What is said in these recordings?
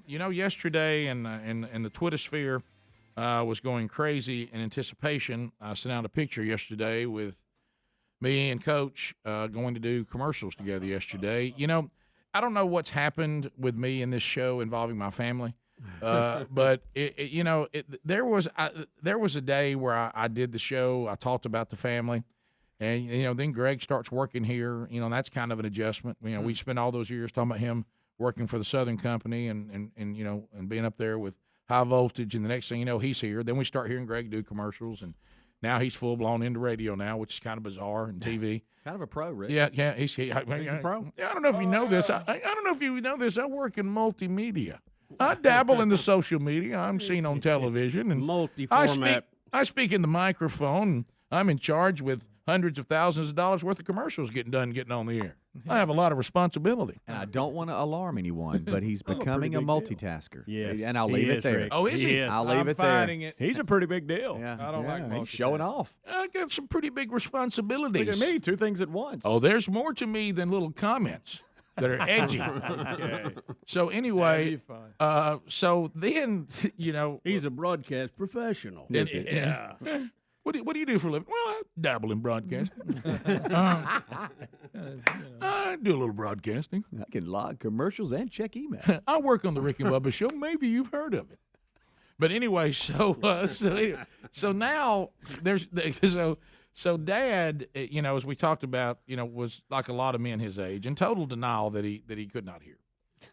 Yesterday in the Twitter sphere was going crazy in anticipation. I sent out a picture yesterday with me and Coach going to do commercials together yesterday. I don't know what's happened with me in this show involving my family, but there was a day where I did the show. I talked about the family. And, then Greg starts working here. That's kind of an adjustment. We spent all those years talking about him working for the Southern Company and being up there with high voltage. And the next thing you know, he's here. Then we start hearing Greg do commercials. And now he's full-blown into radio now, which is kind of bizarre, and TV. Kind of a pro, Rick. Yeah, he's a pro. I don't know if you know this. I don't know if you know this. I work in multimedia. I dabble in the social media. I'm seen on television. And multi-format. I speak in the microphone. I'm in charge with hundreds of thousands of dollars worth of commercials getting on the air. I have a lot of responsibility. And I don't want to alarm anyone, but he's becoming a multitasker. Yes. And I'll leave it there. Rick. Oh, is he? I'll leave it there. He's a pretty big deal. Yeah. I don't like multitasking. He's showing off. I got some pretty big responsibilities. Look at me, two things at once. Oh, there's more to me than little comments that are edgy. Okay. So anyway, That'd be fine. He's a broadcast professional. Yeah. What do you do for a living? Well, I dabble in broadcasting. I do a little broadcasting. I can log commercials and check email. I work on the Rick and Bubba show. Maybe you've heard of it. But anyway, so now there's so Dad, as we talked about, was like a lot of men his age, in total denial that he could not hear.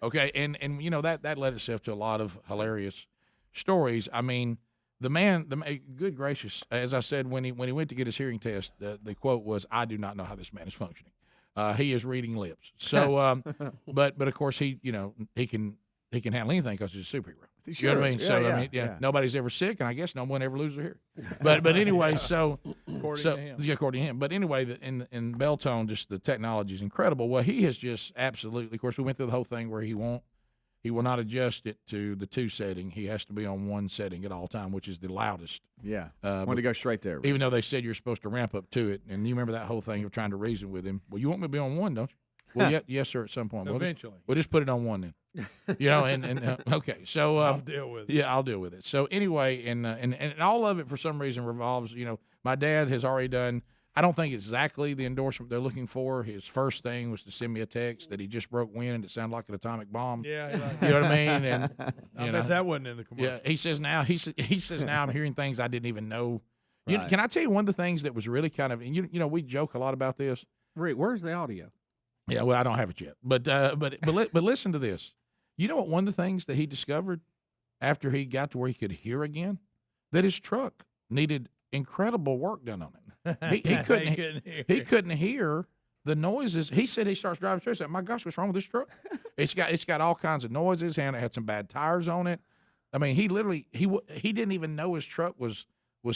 Okay, and that led itself to a lot of hilarious stories. I mean, the man, good gracious, as I said, when he went to get his hearing test, the quote was, "I do not know how this man is functioning. He is reading lips." So, but of course he can handle anything because he's a superhero. Sure. You know what I mean? Yeah, So nobody's ever sick, and I guess no one ever loses their hearing. But anyway, according to him. But anyway, in Beltone, just the technology is incredible. Well, he has just absolutely. Of course, we went through the whole thing where he will not adjust it to the 2 setting. He has to be on 1 setting at all time, which is the loudest. Yeah, want to go straight there. Rick. Even though they said you're supposed to ramp up to it, and you remember that whole thing of trying to reason with him. Well, you want me to be on 1, don't you? Well, yes, sir. At some point, Eventually, we'll just put it on 1 then. Okay. So I'll deal with it. Yeah, I'll deal with it. So anyway, and all of it for some reason revolves. My dad has already done. I don't think exactly the endorsement they're looking for. His first thing was to send me a text that he just broke wind and it sounded like an atomic bomb. Yeah, you know what I mean. And I bet that wasn't in the commercial. Yeah, he says now I'm hearing things I didn't even know. Right. Can I tell you one of the things that was really kind of we joke a lot about this. Rick, where's the audio? Yeah, well, I don't have it yet, but listen to this. You know what? One of the things that he discovered after he got to where he could hear again, that his truck needed incredible work done on it. He couldn't hear the noises. He said he starts driving through. He said, "My gosh, what's wrong with this truck? It's got all kinds of noises, and it had some bad tires on it. I mean, he literally he didn't even know his truck was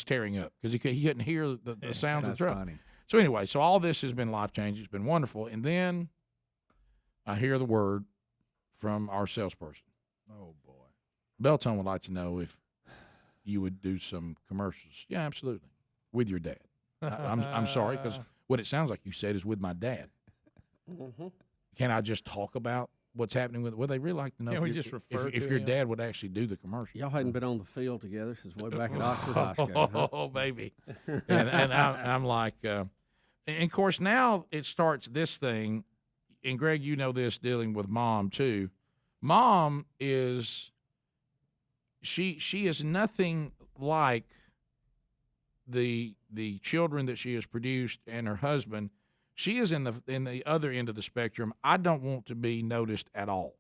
tearing up because he couldn't hear the sound of the truck." Funny. So anyway, all this has been life changing. It's been wonderful. And then I hear the word from our salesperson. Oh boy, Beltone would like to know if you would do some commercials. Yeah, absolutely, with your dad. I'm sorry, because what it sounds like you said is with my dad. Mm-hmm. Can I just talk about what's happening with it? Well, they really like to know if your dad would actually do the commercial. Y'all hadn't been on the field together since way back at Oxford High School. Huh? Oh, baby. and I'm like, and of course, now it starts this thing, and Greg, you know this, dealing with Mom, too. Mom is, she is nothing like the children that she has produced and her husband. She is in the other end of the spectrum. I don't want to be noticed at all.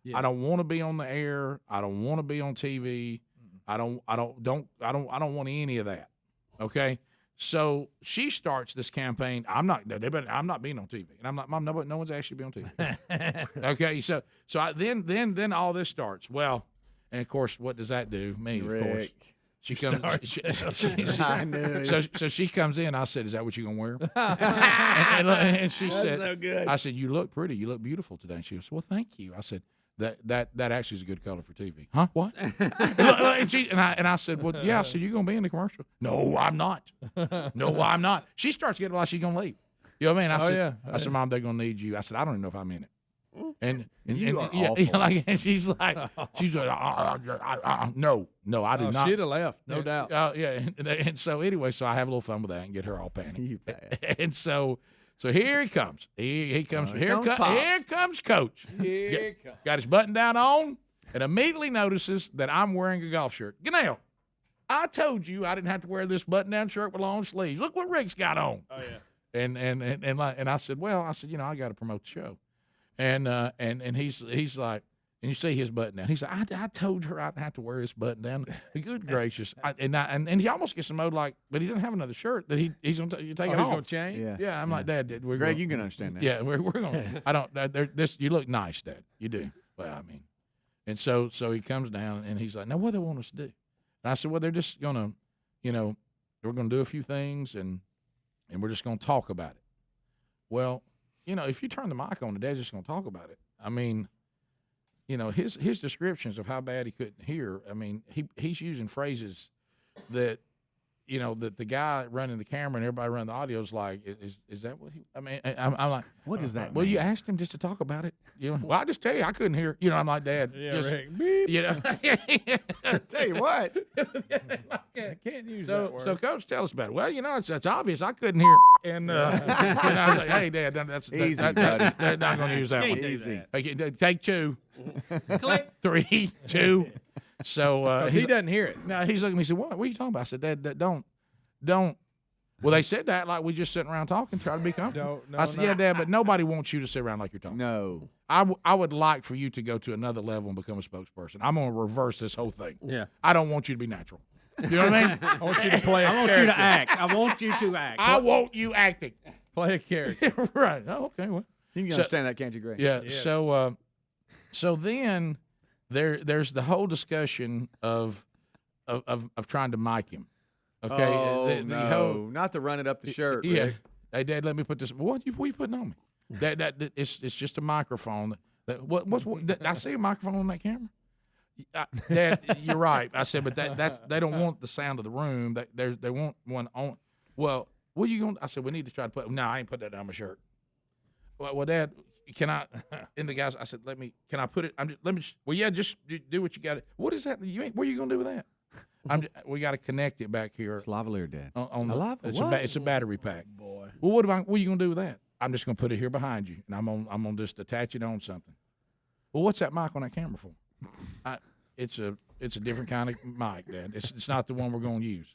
Yeah. I don't want to be on the air. I don't want to be on TV. I don't want any of that. Okay. So she starts this campaign. I'm not being on TV, and I'm not. Mom, no one's actually been on TV. Okay. So then all this starts. Well, and of course, what does that do? Me, Rick. of course. She comes. I knew. So she comes in. I said, "Is that what you're gonna wear?" and she said, so good. "I said you look pretty. You look beautiful today." And she goes, "Well, thank you." I said, "That actually is a good color for TV." Huh? What? and I said, "Well, yeah." I said, "You gonna be in the commercial?" No, I'm not. No, I'm not. She starts getting like she's gonna leave. You know what I mean? I said, "Mom, they're gonna need you." I said, "I don't even know if I'm in it." You are yeah, awful. like, and she's like, no, I do not. She'd have left, no doubt. Yeah, and so anyway, so I have a little fun with that and get her all panicked. You bad. And so here he comes. He comes. Here comes Coach. Here it comes. Got his button down on, and immediately notices that I'm wearing a golf shirt. Now, I told you I didn't have to wear this button-down shirt with long sleeves. Look what Rick's got on. Oh yeah. And I said, well, I got to promote the show, and he's like, and you see his button down. He's like, I told her I didn't have to wear this button down. Good gracious, and he almost gets in mode like, but he doesn't have another shirt that he's gonna take it He's off. gonna change. Yeah. I'm like, Dad, we're Greg, gonna, you can understand that. yeah, we're gonna. I don't. This you look nice, Dad. You do. Well, I mean, and so he comes down and he's like, now what do they want us to do? And I said, well, they're just gonna, we're gonna do a few things and we're just gonna talk about it. Well, if you turn the mic on, the Dad's just gonna talk about it. I mean, his descriptions of how bad he couldn't hear. I mean, he's using phrases that, that the guy running the camera and everybody running the audio is like, is that what he? I mean, I'm like, What does that well, mean? you asked him just to talk about it. Well, I just tell you, I couldn't hear. I'm like, Dad, Yeah, just, Rick. Beep. Tell you what. I can't use that word. So Coach, tell us about it. Well, it's obvious I couldn't hear. And I was like, hey, Dad, Easy, buddy. they're not going to use that one. Easy. Okay, take two. 3, 2. So 'Cause he doesn't hear it. no, he's looking at me. He said, "What are you talking about?" I said, "Dad, don't." Well, they said that like we just sitting around talking, trying to be comfortable. No, I said, "Yeah, Dad, but nobody wants you to sit around like you're talking. No. I would like for you to go to another level and become a spokesperson. I'm going to reverse this whole thing. Yeah. I don't want you to be natural. You know what I mean? I want you to play. I want you to act. I want you to act. I want you acting. play a character. Right. Oh, okay. Well, You can understand that, can't you, Greg? yeah. Yes. So then there's the whole discussion of trying to mic him. Okay. Oh, The whole- not to run it up the shirt, Yeah. Rick. Hey, Dad, let me put this. What are you putting on me? That it's just a microphone. What's I see a microphone on that camera. Dad, you're right. I said, but that's they don't want the sound of the room. They want one on. Well, what are you going? I said we need to try to put. No, I ain't put that on my shirt. Well, Dad, can I? And the guys, I said, can I put it? Well, yeah, just do what you got to. What is that? What are you going to do with that? We got to connect it back here. It's lavalier, Dad. On A the, lava- it's, what? it's a battery pack. Boy. Well, what are you gonna do with that? I'm just gonna put it here behind you, and I'm gonna just attach it on something. Well, what's that mic on that camera for? It's a different kind of mic, Dad. It's not the one we're gonna use.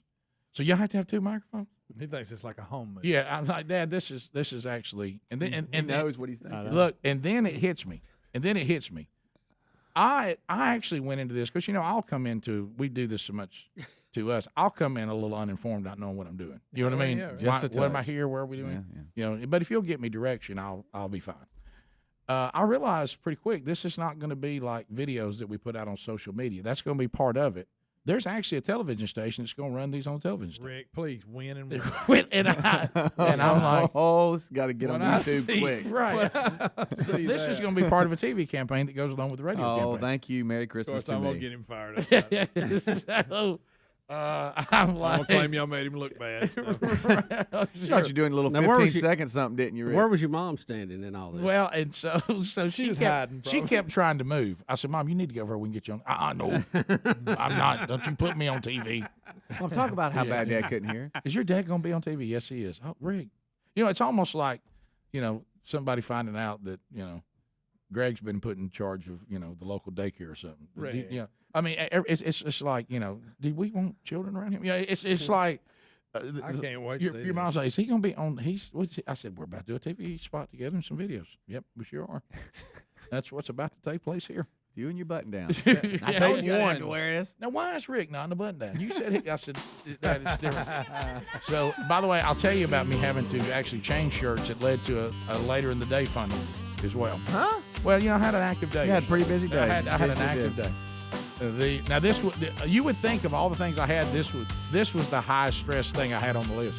So you have to have 2 microphones. He thinks it's like a home movie. Yeah, I'm like, Dad, this is actually, and then He knows what he's thinking. look, and then it hits me. I actually went into this because I'll come into we do this so much to us. I'll come in a little uninformed, not knowing what I'm doing. You know what I mean? yeah, right. Just a What am I touch. here? Where are we doing? Yeah. But if you'll get me direction, I'll be fine. I realized pretty quick this is not going to be like videos that we put out on social media. That's going to be part of it. There's actually a television station that's going to run these on television. Rick, please win and win. and I'm like, oh, it's got to get on when I YouTube see- quick. right. See This is that. going to be part of a TV campaign that goes along with the radio Oh, campaign. thank you. Merry Of Christmas course, to I'm gonna me. get him fired up. about it. So, I'm I'm like, gonna claim y'all made him look bad. You thought you doing a little Now, where 15 was you- second something, didn't you, Rick? Where was your mom standing in all this? Well, and so she was kept hiding, she probably. kept trying to move. I said, Mom, you need to go over. We can get you on. No, I'm not. Don't you put me on TV? I'm talking about how Yeah, bad yeah. Dad couldn't hear. Is your dad gonna be on TV? Yes, he is. Oh, Rick. It's almost like somebody finding out that Greg's been put in charge of the local daycare or something. Right. I mean, it's like do we want children around him? Yeah, it's like. I can't wait to see Your this. mom's like, is he gonna be on? I said, we're about to do a TV spot together and some videos. Yep, we sure are. That's what's about to take place here. You and your button down. I told you I had to wear this. Now, why is Rick not in the button down? You said I said that it's different. So, by the way, I'll tell you about me having to actually change shirts. It led to a later in the day funding as well. Huh? Well, I had an active day. You had a pretty busy day. I had Yes, an you active did. day. Now this was you would think of all the things I had. This was the highest stress thing I had on the list.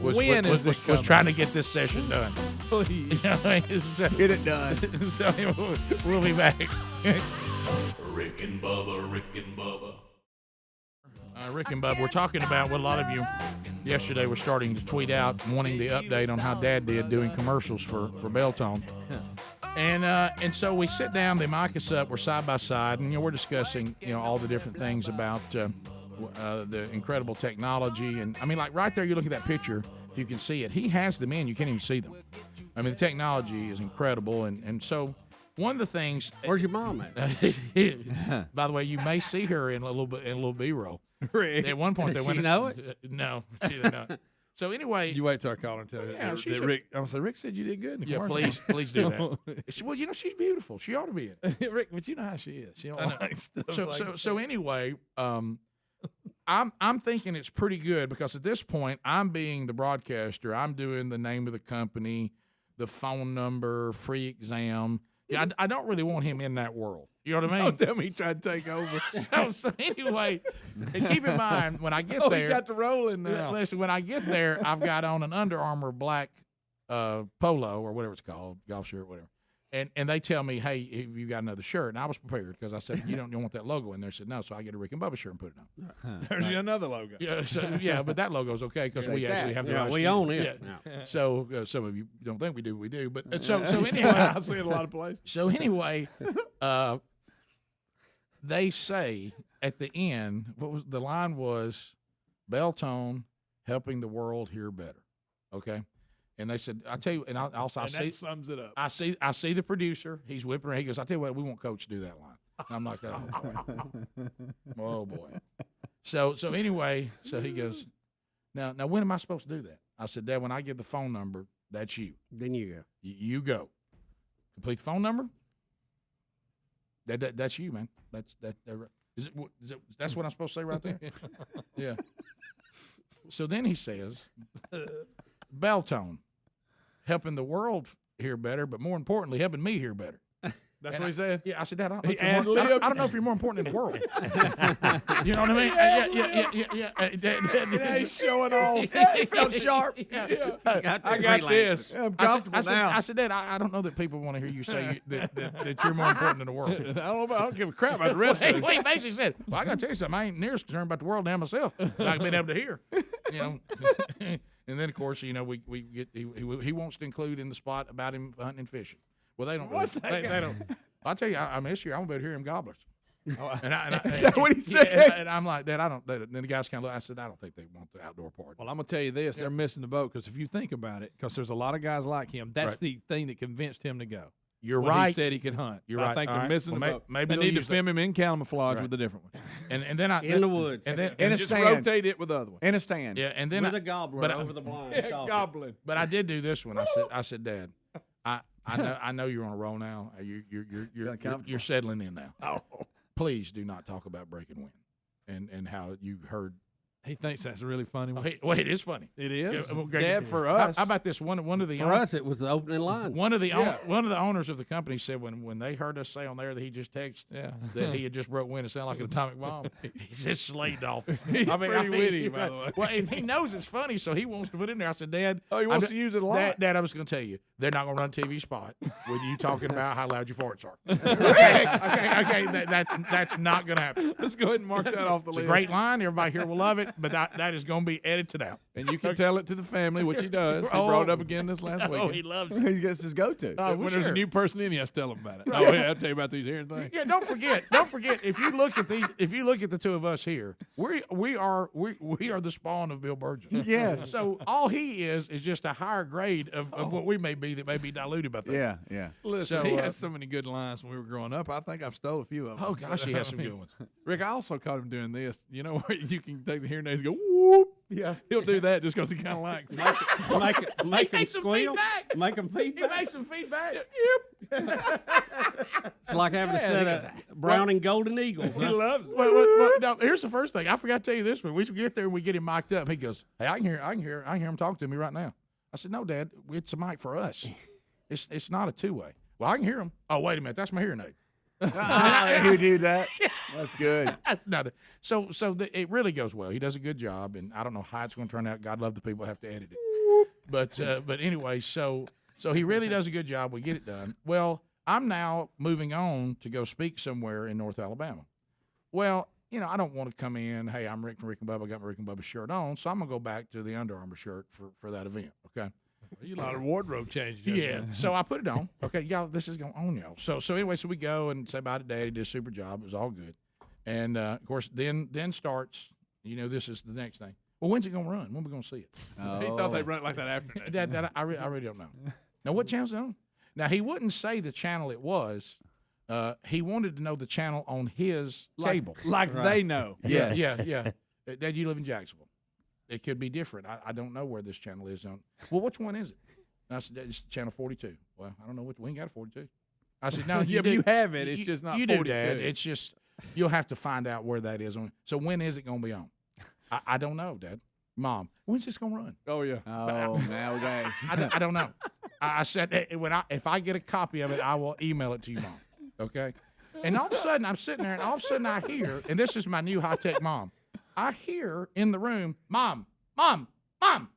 When is it was coming? trying to get this session done. Please. You know what I mean? So, Get it done. so anyway, we'll be back. Rick and Bubba, Rick and Bubba. Rick and Bub, we're talking about what a lot of you yesterday were starting to tweet out, wanting the update on how Dad did doing commercials for Beltone. And so we sit down, they mic us up, we're side by side, and we're discussing all the different things about the incredible technology. And I mean, like right there, you look at that picture, if you can see it, he has them in, you can't even see them. I mean, the technology is incredible, and so one of the things. Where's your mom at? By the way, you may see her in a little B-roll. At one point, Does they she went. know it? No, she didn't know it. So anyway, You wait till I call and tell her. Yeah, that she should- Rick. I'm gonna say Rick said you did good. In the yeah, commercial." please do that. Well, she's beautiful. She ought to be in. Rick, but you know how she is. She don't like stuff So like so anyway, I'm thinking it's pretty good because at this point I'm being the broadcaster. I'm doing the name of the company, the phone number, free exam. Yeah, I don't really want him in that world. You know what I mean? Don't tell me he tried to take over. So anyway, and keep in mind when I get Oh, there. he got the rolling now. Listen, when I get there, I've got on an Under Armour black polo or whatever it's called, golf shirt, whatever. And they tell me, hey, have you got another shirt? And I was prepared because I said, you don't want that logo in there. I said, no. So I get a Rick and Bubba shirt and put it on. There's another logo. Yeah, but that logo's okay because we actually have the Yeah, rights we to own use it. Yeah. now. So some of you don't think we do, we do. But so anyway, I see it a lot of places. so anyway, they say at the end, the line was, Beltone helping the world hear better. Okay. And they said, I tell you, and I also And see that sums it up. I see the producer. He's whipping around. He goes, I tell you what, we want Coach to do that line. And I'm like, oh boy. So anyway, so he goes, now when am I supposed to do that? I said, Dad, when I give the phone number, that's you. Then you go. You go. Complete the phone number. That's you, man. That's what I'm supposed to say right there? Yeah. So then he says, Beltone, helping the world hear better, but more importantly, helping me hear better. That's And what he said. Yeah, I said, Dad, He ad-libbed. I don't know if you're more important in the world. You know what I mean? Yeah. He's showing off. He felt sharp. I got this. I'm comfortable now. I said, Dad, I don't know that people want to hear you say that you're more important in the world. I don't give a crap about the rest of it. He basically said, well, I got to tell you something. I ain't near as concerned about the world now myself. Like being able to hear, And then, of course, we get he wants to include in the spot about him hunting and fishing. Well, they don't. What's that They don't. I'll tell you, I miss you. I'm gonna be able to hear him gobblers. Is that what he said? And I'm like, Dad, I don't. Then the guys kind of look. I said, I don't think they want the outdoor part. Well, I'm gonna tell you this: they're missing the boat because if you think about it, because there's a lot of guys like him. That's Right. the thing that convinced him to go. You're When right. He said he could hunt. You're I right. think All they're right. missing Well, the boat. maybe they they'll need to use film him in camouflage Right. with a different one. And then I In the woods. And then In a Just stand. rotate it with the other one. In a stand. yeah. And then With I, a gobbler but over the blind. talking. Goblin. But I did do this one. I said, Dad, I know you're on a roll now. You're settling in now. Oh. Please do not talk about breaking wind and how you heard. He thinks that's a really funny one. Wait, it is funny. It is. Yeah, well, Dad, for us. How about this? One of the For us, it was the opening line. one of the owners of the company said when they heard us say on there that he just texted that he had just broke wind and sounded like an atomic bomb. He said sleigh dolphin. Pretty witty, by the way. Well, and he knows it's funny, so he wants to put it in there. I said, Dad, Oh, he wants to use it a lot. Dad, I was going to tell you, they're not going to run a TV spot with you talking about how loud your farts are. Okay, that's not going to happen. Let's go ahead and mark that off the It's list. a great line. Everybody here will love it, but that is going to be edited out. And you can tell it to the family, which he does. He brought it up again this last week. Oh, he loves it. He gets his go-to. When there's a new person in, he has to tell them about it. Oh, yeah, I'll tell you about these hearing things. Yeah, don't forget. If you look at the two of us here, we are the spawn of Bill Burgess. Yes. So all he is just a higher grade of what we may be that may be diluted by that. Yeah. Listen, So, he had so many good lines when we were growing up. I think I've stole a few of them. Oh gosh, he has some good ones. Rick, I also caught him doing this. You know where you can take the hearing aids and go, whoop. Yeah. He'll do that just because he kind of likes it. Make them makes some squeal. feedback. Make them He feedback. makes some feedback. It's like having a set of brown and golden eagles. He Huh? loves it. Well, now here's the first thing. I forgot to tell you this one. We get there and we get him mic'd up. He goes, "Hey, I can hear him talk to me right now." I said, "No, Dad, it's a mic for us. It's not a two-way." Well, I can hear him. Oh, wait a minute, that's my hearing aid. You do that? That's good. No, so it really goes well. He does a good job, and I don't know how it's going to turn out. God love the people who have to edit it. But anyway, so he really does a good job. We get it done. Well, I'm now moving on to go speak somewhere in North Alabama. Well, I don't want to come in, hey, I'm Rick from Rick and Bubba, I got my Rick and Bubba shirt on, so I'm going to go back to the Under Armour shirt for that event, okay? You a lot of wardrobe changes. Yeah. So I put it on. Okay, y'all, this is going on, y'all. So anyway, so we go and say bye to Daddy. Did a super job. It was all good. And of course, then starts. This is the next thing. Well, when's it gonna run? When we gonna see it? He thought they'd run it like that after. Dad, I really don't know. Now, what channel's it on? Now, he wouldn't say the channel it was. He wanted to know the channel on his cable. Like they know. Yes. Yeah. Dad, you live in Jacksonville. It could be different. I don't know where this channel is on. Well, which one is it? And I said, it's channel 42. Well, I don't know we ain't got a 42. I said, no, Yeah, but you have it. It's just not you 42. do, Dad. It's just you'll have to find out where that is on. So when is it going to be on? I don't know, Dad. Mom, when's this going to run? Oh yeah. Oh, nowadays. I don't know. I said if I get a copy of it, I will email it to you, Mom. Okay. And all of a sudden, I'm sitting there, and all of a sudden I hear, and this is my new high-tech mom. I hear in the room, Mom, Mama, Mom.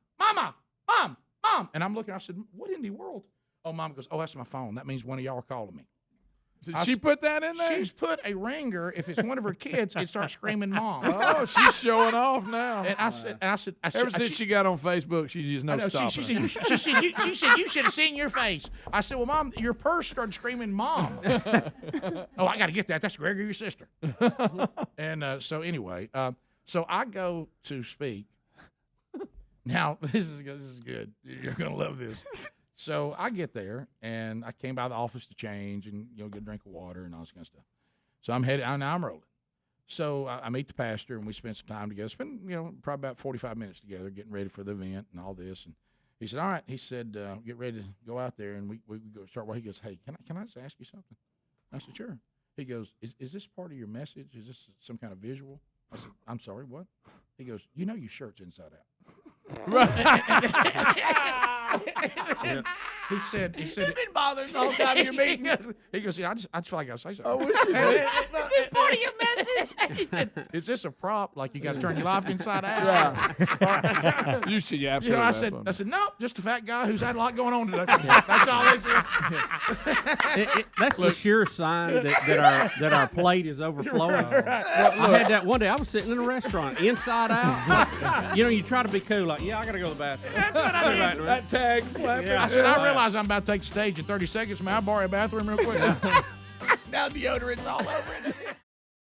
And I'm looking, I said, what in the world? Oh, Mom goes, oh, that's my phone. That means one of y'all are calling me. Did she put that in there? She's put a ringer. If it's one of her kids, it starts screaming, Mom. Oh, she's showing off now. And I said, Ever since she got on Facebook, she just no stopping. She said, you should have seen your face. I said, well, Mom, your purse started screaming, Mom. Oh, I got to get that. That's Gregory, your sister. And so anyway, so I go to speak. Now, this is good. You're going to love this. So I get there, and I came by the office to change and, get a drink of water and all this kind of stuff. So I'm headed, now I'm rolling. So I meet the pastor, and we spent some time together. Spent, probably about 45 minutes together getting ready for the event and all this. And he said, all right. He said, get ready to go out there, and we go start. Well, he goes, hey, can I just ask you something? I said, sure. He goes, is this part of your message? Is this some kind of visual? I said, I'm sorry, what? He goes, your shirt's inside out. He said you've been bothering the whole time you're meeting. He goes, I just feel like I gotta say something. Is this part of your message? He said, is this a prop? Like you got to turn your life inside out? Yeah. You should, yeah, absolutely. I said, nope, just a fat guy who's had a lot going on today. That's all this is. That's the sure sign that our plate is overflowing. I had that one day. I was sitting in a restaurant, inside out. You try to be cool, like, yeah, I gotta go to the bathroom. That's what I mean. That tag flapping. Yeah. I said, I realize I'm about to take the stage in 30 seconds. May I borrow a bathroom real quick? Now deodorant's all over it.